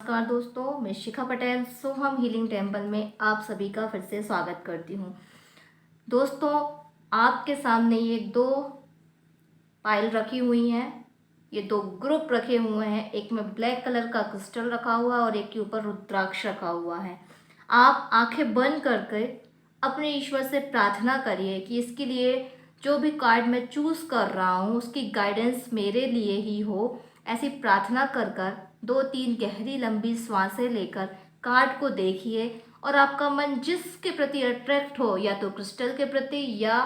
नमस्कार दोस्तों, मैं शिखा पटेल सोहम हीलिंग टेम्पल में आप सभी का फिर से स्वागत करती हूँ। दोस्तों, आपके सामने ये दो पायल रखी हुई हैं, ये दो ग्रुप रखे हुए हैं। एक में ब्लैक कलर का क्रिस्टल रखा हुआ है और एक के ऊपर रुद्राक्ष रखा हुआ है। आप आंखें बंद करके अपने ईश्वर से प्रार्थना करिए कि इसके लिए जो भी कार्ड मैं चूज़ कर रहा हूँ उसकी गाइडेंस मेरे लिए ही हो। ऐसी प्रार्थना कर कर 2-3 गहरी लंबी सांसें लेकर कार्ड को देखिए और आपका मन जिसके प्रति अट्रैक्ट हो, या तो क्रिस्टल के प्रति या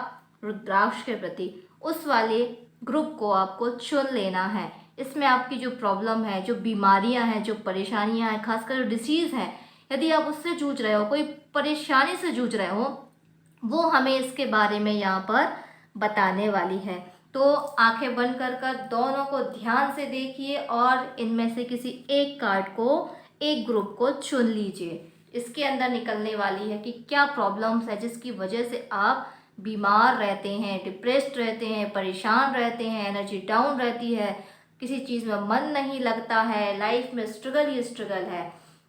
रुद्राक्ष के प्रति, उस वाले ग्रुप को आपको चुन लेना है। इसमें आपकी जो प्रॉब्लम है, जो बीमारियां हैं, जो परेशानियां हैं, खासकर जो डिसीज़ हैं, यदि आप उससे जूझ रहे हो, कोई परेशानी से जूझ रहे हो, वो हमें इसके बारे में यहाँ पर बताने वाली है। तो आंखें बंद कर कर दोनों को ध्यान से देखिए और इनमें से किसी एक कार्ड को, एक ग्रुप को चुन लीजिए। इसके अंदर निकलने वाली है कि क्या प्रॉब्लम्स है जिसकी वजह से आप बीमार रहते हैं, डिप्रेस्ड रहते हैं, परेशान रहते हैं, एनर्जी डाउन रहती है, किसी चीज़ में मन नहीं लगता है, लाइफ में स्ट्रगल ही स्ट्रगल है।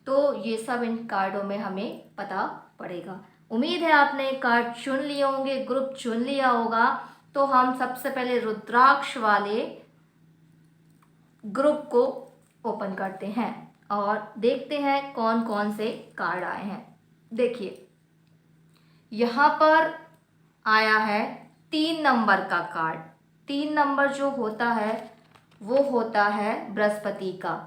तो ये सब इन कार्डों में हमें पता पड़ेगा। उम्मीद है आपने कार्ड चुन लिए होंगे, ग्रुप चुन लिया होगा। तो हम सबसे पहले रुद्राक्ष वाले ग्रुप को ओपन करते हैं और देखते हैं कौन कौन से कार्ड आए हैं। देखिए, यहाँ पर आया है 3 नंबर का कार्ड। 3 नंबर जो होता है वो होता है बृहस्पति का।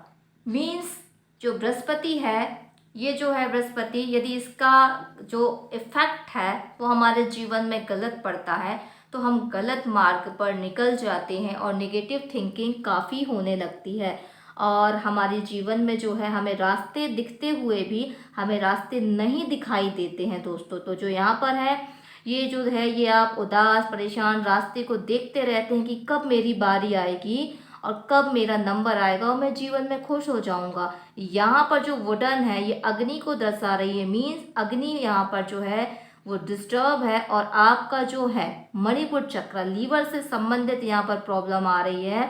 मीन्स जो बृहस्पति है, ये जो है बृहस्पति, यदि इसका जो इफ़ेक्ट है वो हमारे जीवन में गलत पड़ता है तो हम गलत मार्ग पर निकल जाते हैं और नेगेटिव थिंकिंग काफ़ी होने लगती है और हमारे जीवन में जो है हमें रास्ते दिखते हुए भी हमें रास्ते नहीं दिखाई देते हैं दोस्तों। तो जो यहाँ पर है, ये जो है, ये आप उदास परेशान रास्ते को देखते रहते हैं कि कब मेरी बारी आएगी और कब मेरा नंबर आएगा और मैं जीवन में खुश हो जाऊंगा। यहाँ पर जो वुडन है ये अग्नि को दर्शा रही है। मीन्स अग्नि यहाँ पर जो है वो डिस्टर्ब है और आपका जो है मणिपुर चक्र, लीवर से संबंधित यहाँ पर प्रॉब्लम आ रही है।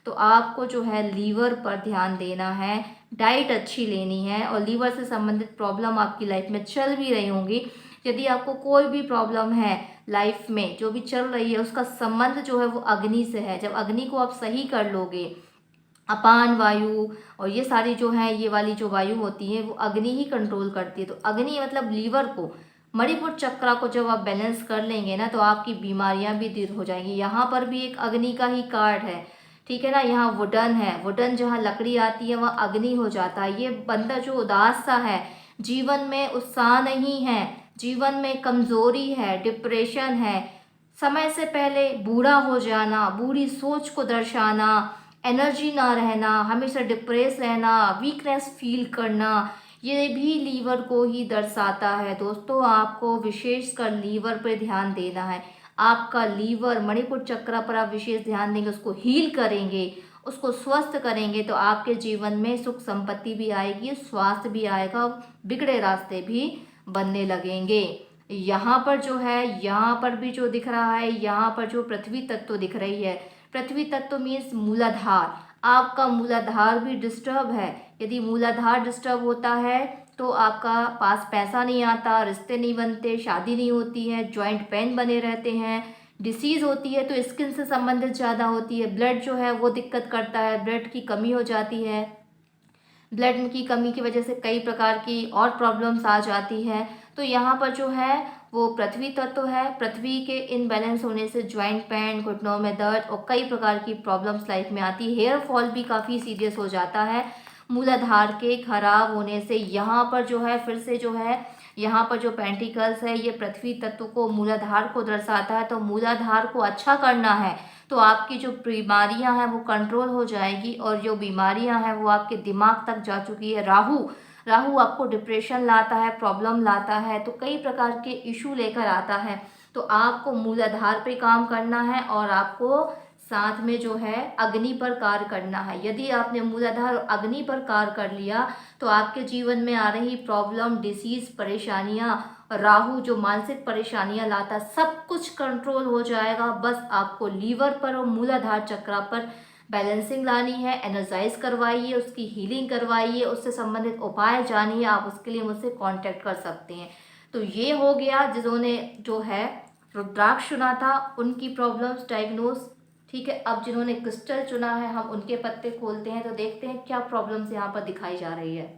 तो आपको जो है लीवर पर ध्यान देना है, डाइट अच्छी लेनी है और लीवर से संबंधित प्रॉब्लम आपकी लाइफ में चल भी रही होंगी। यदि आपको कोई भी प्रॉब्लम है लाइफ में जो भी चल रही है, उसका संबंध जो है वो अग्नि से है। जब अग्नि को आप सही कर लोगे, अपान वायु और ये सारी जो है, ये वाली जो वायु होती है वो अग्नि ही कंट्रोल करती है। तो अग्नि मतलब लीवर को, मणिपुर चक्र को जब आप बैलेंस कर लेंगे ना तो आपकी बीमारियां भी दूर हो जाएंगी। यहाँ पर भी एक अग्नि का ही कार्ड है, ठीक है ना। यहाँ वुडन है, वुडन जहाँ लकड़ी आती है वह अग्नि हो जाता है। ये बंदा जो उदास सा है, जीवन में उत्साह नहीं है, जीवन में कमज़ोरी है, डिप्रेशन है, समय से पहले बूढ़ा हो जाना, बूढ़ी सोच को दर्शाना, एनर्जी ना रहना, हमेशा डिप्रेस रहना, वीकनेस फील करना, ये भी लीवर को ही दर्शाता है। दोस्तों, आपको विशेषकर लीवर पर ध्यान देना है। आपका लीवर, मणिपुर चक्र पर आप विशेष ध्यान देंगे, उसको हील करेंगे, उसको स्वस्थ करेंगे तो आपके जीवन में सुख संपत्ति भी आएगी, स्वास्थ्य भी आएगा, बिगड़े रास्ते भी बनने लगेंगे। यहाँ पर जो है, यहाँ पर भी जो दिख रहा है, यहाँ पर जो पृथ्वी तत्व दिख रही है, पृथ्वी तत्व मीन्स मूलाधार। आपका मूलाधार भी डिस्टर्ब है। यदि मूलाधार डिस्टर्ब होता है तो आपका पास पैसा नहीं आता, रिश्ते नहीं बनते, शादी नहीं होती है, जॉइंट पेन बने रहते हैं, डिसीज़ होती है तो स्किन से संबंधित ज़्यादा होती है, ब्लड जो है वो दिक्कत करता है, ब्लड की कमी हो जाती है, ब्लड की कमी की वजह से कई प्रकार की और प्रॉब्लम्स आ जाती है। तो यहाँ पर जो है वो पृथ्वी तत्व है। पृथ्वी के इनबैलेंस होने से जॉइंट पेन, घुटनों में दर्द और कई प्रकार की प्रॉब्लम्स लाइफ में आती है। हेयर फॉल भी काफ़ी सीरियस हो जाता है मूलाधार के खराब होने से। यहाँ पर जो है फिर से जो है, यहाँ पर जो पेंटिकल्स है ये पृथ्वी तत्व को, मूलाधार को दर्शाता है। तो मूलाधार को अच्छा करना है तो आपकी जो बीमारियां हैं वो कंट्रोल हो जाएगी और जो बीमारियां हैं वो आपके दिमाग तक जा चुकी है। राहु, राहु आपको डिप्रेशन लाता है, प्रॉब्लम लाता है, तो कई प्रकार के इशू लेकर आता है। तो आपको मूलाधार पे काम करना है और आपको साथ में जो है अग्नि पर कार्य करना है। यदि आपने मूलाधार और अग्नि पर कार्य कर लिया तो आपके जीवन में आ रही प्रॉब्लम, डिसीज, परेशानियां, राहु जो मानसिक परेशानियां लाता, सब कुछ कंट्रोल हो जाएगा। बस आपको लीवर पर और मूलाधार चक्र पर बैलेंसिंग लानी है, एनर्जाइज करवाइए, उसकी हीलिंग करवाइए, उससे संबंधित उपाय जानिए, आप उसके लिए मुझसे कांटेक्ट कर सकते हैं। तो ये हो गया जिन्होंने जो है रुद्राक्ष चुना था उनकी प्रॉब्लम्स डायग्नोज। ठीक है, अब जिन्होंने क्रिस्टल चुना है हम उनके पत्ते खोलते हैं तो देखते हैं क्या प्रॉब्लम्स यहाँ पर दिखाई जा रही है।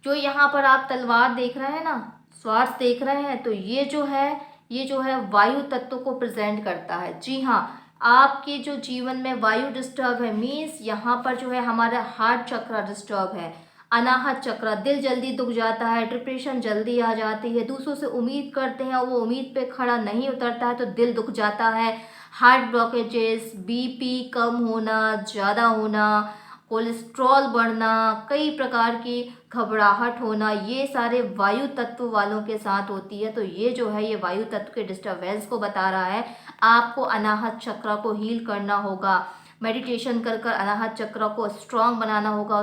जो यहाँ पर आप तलवार देख रहे हैं ना, स्वार्थ देख रहे हैं, तो ये जो है वायु तत्व को प्रेजेंट करता है। जी हाँ, आपके जो जीवन में वायु डिस्टर्ब है, मीन्स यहाँ पर जो है हमारा हार्ट चक्र डिस्टर्ब है, अनाहत चक्र, दिल जल्दी दुख जाता है, डिप्रेशन जल्दी आ जाती है, दूसरों से उम्मीद करते हैं वो उम्मीद पे खड़ा नहीं उतरता है तो दिल दुख जाता है, हार्ट ब्लॉकेजेस, बीपी कम होना, ज़्यादा होना, कोलेस्ट्रॉल बढ़ना, कई प्रकार की घबराहट होना, ये सारे वायु तत्व वालों के साथ होती है। तो ये जो है ये वायु तत्व के डिस्टर्बेंस को बता रहा है। आपको अनाहत चक्र को हील करना होगा, मेडिटेशन कर कर अनाहत चक्र को स्ट्रांग बनाना होगा,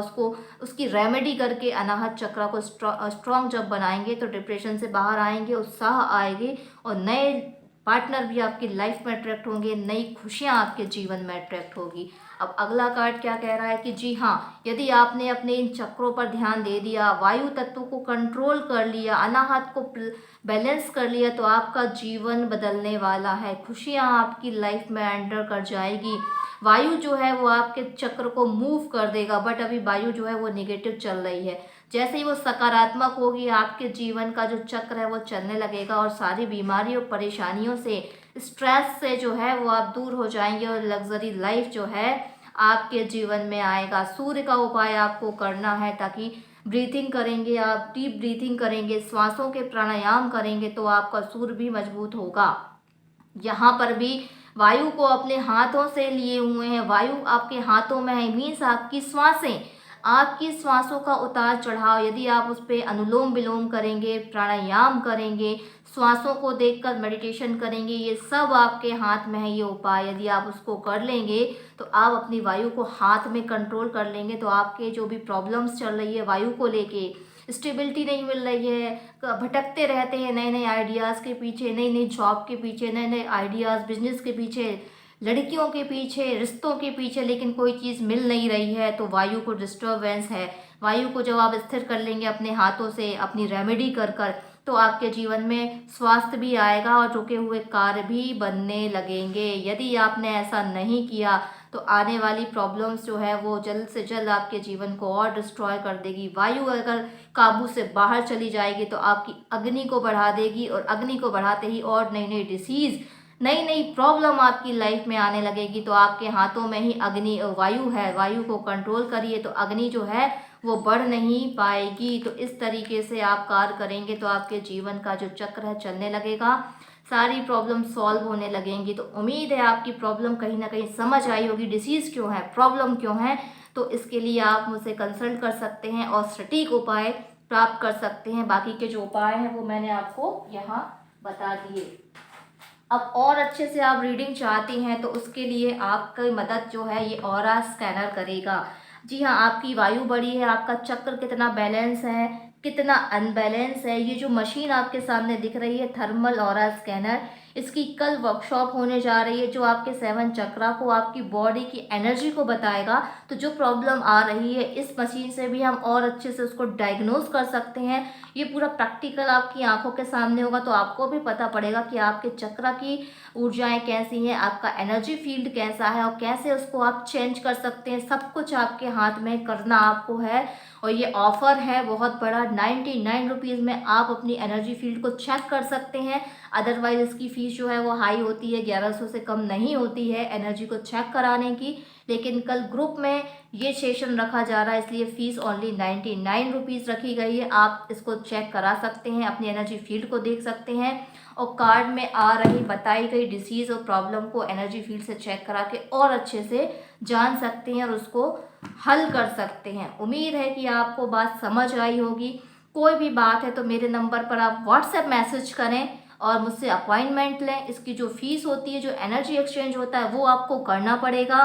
उसकी रेमेडी करके अनाहत चक्र को स्ट्रांग जब बनाएंगे तो डिप्रेशन से बाहर आएंगे, उत्साह आएगी और नए पार्टनर भी आपकी लाइफ में अट्रैक्ट होंगे, नई खुशियाँ आपके जीवन में अट्रैक्ट होगी। अब अगला कार्ड क्या कह रहा है कि जी हाँ, यदि आपने अपने इन चक्रों पर ध्यान दे दिया, वायु तत्व को कंट्रोल कर लिया, अनाहत को बैलेंस कर लिया तो आपका जीवन बदलने वाला है, खुशियाँ आपकी लाइफ में एंटर कर जाएगी। वायु जो है वो आपके चक्र को मूव कर देगा, बट अभी वायु जो है वो नेगेटिव चल रही है। जैसे ही वो सकारात्मक होगी आपके जीवन का जो चक्र है वो चलने लगेगा और सारी बीमारियों परेशानियों से, स्ट्रेस से जो है वो आप दूर हो जाएंगे और लग्जरी लाइफ जो है आपके जीवन में आएगा। सूर्य का उपाय आपको करना है, ताकि ब्रीथिंग करेंगे आप, डीप ब्रीथिंग करेंगे, श्वासों के प्राणायाम करेंगे तो आपका सूर्य भी मजबूत होगा। यहाँ पर भी वायु को अपने हाथों से लिए हुए हैं, वायु आपके हाथों में है, मीन्स आपकी श्वासों का उतार चढ़ाव, यदि आप उस पर अनुलोम विलोम करेंगे, प्राणायाम करेंगे, श्वासों को देखकर मेडिटेशन करेंगे, ये सब आपके हाथ में है। ये उपाय यदि आप उसको कर लेंगे तो आप अपनी वायु को हाथ में कंट्रोल कर लेंगे तो आपके जो भी प्रॉब्लम्स चल रही है वायु को लेके, स्टेबिलिटी नहीं मिल रही है, भटकते रहते हैं नए नए आइडियाज़ के पीछे, नई नई जॉब के पीछे, नए नए आइडियाज़ बिजनेस के पीछे, लड़कियों के पीछे, रिश्तों के पीछे, लेकिन कोई चीज़ मिल नहीं रही है तो वायु को डिस्टर्बेंस है। वायु को जब आप स्थिर कर लेंगे अपने हाथों से, अपनी रेमेडी कर कर, तो आपके जीवन में स्वास्थ्य भी आएगा और रुके हुए कार्य भी बनने लगेंगे। यदि आपने ऐसा नहीं किया तो आने वाली प्रॉब्लम्स जो है वो जल्द से जल्द आपके जीवन को और डिस्ट्रॉय कर देगी। वायु अगर काबू से बाहर चली जाएगी तो आपकी अग्नि को बढ़ा देगी और अग्नि को बढ़ाते ही और नई नई डिसीज़, नई नई प्रॉब्लम आपकी लाइफ में आने लगेगी। तो आपके हाथों में ही अग्नि वायु है, वायु को कंट्रोल करिए तो अग्नि जो है वो बढ़ नहीं पाएगी। तो इस तरीके से आप कार्य करेंगे तो आपके जीवन का जो चक्र है चलने लगेगा, सारी प्रॉब्लम सॉल्व होने लगेंगी। तो उम्मीद है आपकी प्रॉब्लम कहीं ना कहीं समझ आई होगी, डिसीज़ क्यों है, प्रॉब्लम क्यों है। तो इसके लिए आप मुझसे कंसल्ट कर सकते हैं और सटीक उपाय प्राप्त कर सकते हैं। बाकी के जो उपाय हैं वो मैंने आपको यहाँ बता दिए। अब और अच्छे से आप रीडिंग चाहती हैं तो उसके लिए आपकी मदद जो है ये ऑरा स्कैनर करेगा। जी हाँ, आपकी वायु बढ़ी है, आपका चक्र कितना बैलेंस है, कितना अनबैलेंस है, ये जो मशीन आपके सामने दिख रही है थर्मल ऑरा स्कैनर, इसकी कल वर्कशॉप होने जा रही है जो आपके 7 चक्रा को, आपकी बॉडी की एनर्जी को बताएगा। तो जो प्रॉब्लम आ रही है इस मशीन से भी हम और अच्छे से उसको डायग्नोज कर सकते हैं। ये पूरा प्रैक्टिकल आपकी आंखों के सामने होगा तो आपको भी पता पड़ेगा कि आपके चक्रा की ऊर्जाएं कैसी हैं, आपका एनर्जी फील्ड कैसा है और कैसे उसको आप चेंज कर सकते हैं। सब कुछ आपके हाथ में करना आपको है। और ये ऑफ़र है बहुत बड़ा, 99 रुपीज़ में आप अपनी एनर्जी फील्ड को चेक कर सकते हैं। अदरवाइज इसकी फ़ीस जो है वो हाई होती है, 1100 से कम नहीं होती है एनर्जी को चेक कराने की। लेकिन कल ग्रुप में ये सेशन रखा जा रहा है इसलिए फ़ीस ओनली 99 रुपीज़ रखी गई है। आप इसको चेक करा सकते हैं, अपनी एनर्जी फील्ड को देख सकते हैं और कार्ड में आ रही बताई गई डिसीज़ और प्रॉब्लम को एनर्जी फील्ड से चेक करा के और अच्छे से जान सकते हैं और उसको हल कर सकते हैं। उम्मीद है कि आपको बात समझ आई होगी। कोई भी बात है तो मेरे नंबर पर आप व्हाट्सएप मैसेज करें और मुझसे अपॉइंटमेंट लें। इसकी जो फ़ीस होती है, जो एनर्जी एक्सचेंज होता है वो आपको करना पड़ेगा।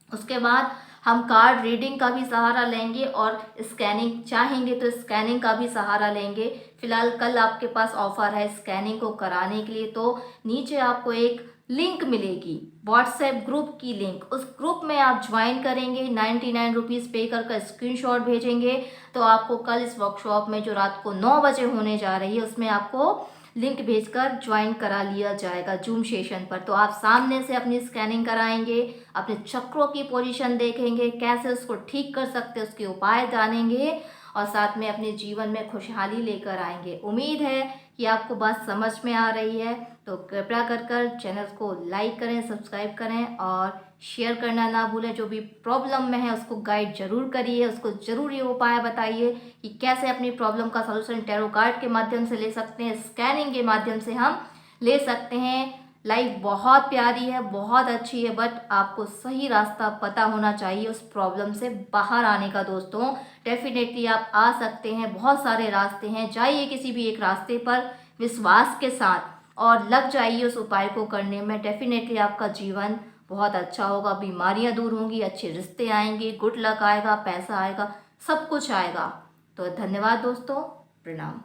उसके बाद हम कार्ड रीडिंग का भी सहारा लेंगे और स्कैनिंग चाहेंगे तो स्कैनिंग का भी सहारा लेंगे। फिलहाल कल आपके पास ऑफ़र है स्कैनिंग को कराने के लिए, तो नीचे आपको एक लिंक मिलेगी, व्हाट्सएप ग्रुप की लिंक। उस ग्रुप में आप ज्वाइन करेंगे, 99 रुपीज़ पे कर स्क्रीनशॉट भेजेंगे तो आपको कल इस वर्कशॉप में जो रात को 9 बजे होने जा रही है उसमें आपको लिंक भेजकर ज्वाइन करा लिया जाएगा जूम सेशन पर। तो आप सामने से अपनी स्कैनिंग कराएंगे, अपने चक्रों की पोजीशन देखेंगे, कैसे उसको ठीक कर सकते हैं उसके उपाय जानेंगे और साथ में अपने जीवन में खुशहाली लेकर आएंगे। उम्मीद है कि आपको बात समझ में आ रही है, तो कृपया कर चैनल को लाइक करें, सब्सक्राइब करें और शेयर करना ना भूलें। जो भी प्रॉब्लम में है उसको गाइड जरूर करिए, उसको ज़रूर ये उपाय बताइए कि कैसे अपनी प्रॉब्लम का सलूशन टैरो कार्ड के माध्यम से ले सकते हैं, स्कैनिंग के माध्यम से हम ले सकते हैं। लाइफ बहुत प्यारी है, बहुत अच्छी है, बट आपको सही रास्ता पता होना चाहिए उस प्रॉब्लम से बाहर आने का। दोस्तों डेफिनेटली आप आ सकते हैं, बहुत सारे रास्ते हैं, जाइए किसी भी एक रास्ते पर विश्वास के साथ और लग जाइए उस उपाय को करने में। डेफिनेटली आपका जीवन बहुत अच्छा होगा, बीमारियां दूर होंगी, अच्छे रिश्ते आएंगे, गुड लक आएगा, पैसा आएगा, सब कुछ आएगा। तो धन्यवाद दोस्तों, प्रणाम।